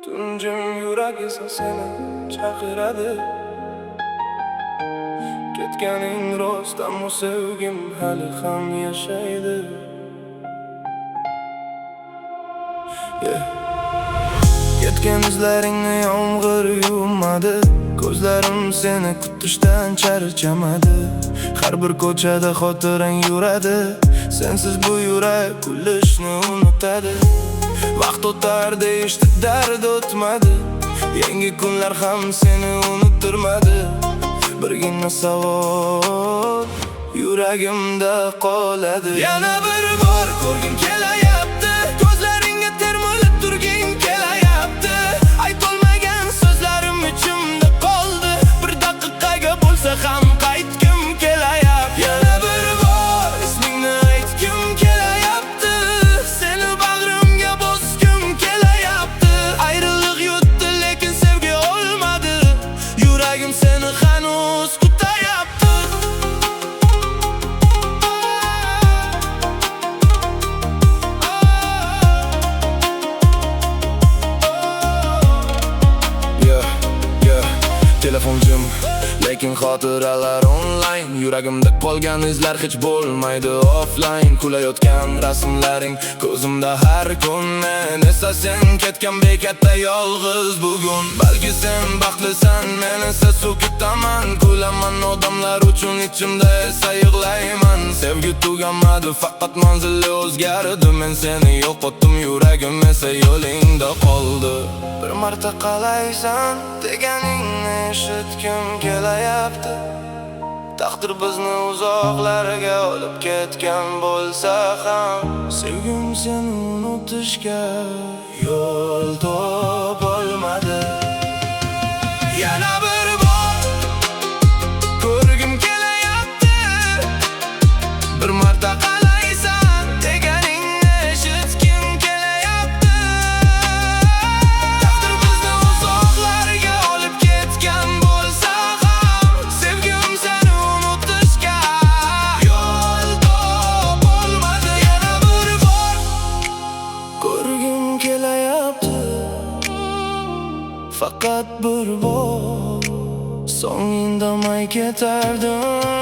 Tunjim yurak esa seni chaqiradi. Ketganing rost, ammo sevgim hali ham yashaydi. Ketgan izlaringni yomg'ir yuvmadi. Ko'zlarim seni kutishdan charchamadi. Har bir ko'chada xotirang yuradi. Sensiz bu yurak kulishni unutadi. Vaqt o'tar deyishdi, dard o'tmadi. Yangi kunlar ham seni unuttirmadi. Birgina savol yuragimda qoladi. Yana bir bor ko'rgim kelayapti. Ko'zlaringga termilib turging kelayapti. Aytolmagan so'zlarim ichimda qoldi. Bir daqiqaga bo'lsa ham qaytgim kelayapti. Yana bir bor ismingni aytgim kelayapti. Seni bag'rimga bosgim kelayapti. Ayriliq yutdi, lekin sevgi olmadi. Yuragim seni hanuz kutayapti. Telefon jim, lekin xotiralar online. Yuragimda qolgan izlar hech bo'lmaydi offline. Kulayotgan rasmlaring ko'zimda har kun. Men esa sen ketgan bekatda yolg'iz bugun. Balki sen baxtlisan, men esa sukutaman. Kulaman odamlar uchun, ichimda esa yig'layman. Sevgi tugamadi, faqat manzili o'zgardi. Men seni yo'qotdim, yuragim esa yo'lingda qoldi. Bir marta qalaysan deganingni eshitgim kelayapti. Taqdir bizni uzoqlarga olib ketgan bo'lsa ham, sevgim seni unutishga yo'l topolmadi. Yana bir bor ko'rgim kelayapti. Bir marta qalaysan deganingni eshitgim kelayapti. Taqdir bizni uzoqlarga olib ketgan bo'lsa ham, sevgim seni unutishga yo'l topolmadi. Yana bir bor ko'rgim kelayapti. Faqat bir bor so'ng indamay ketardim.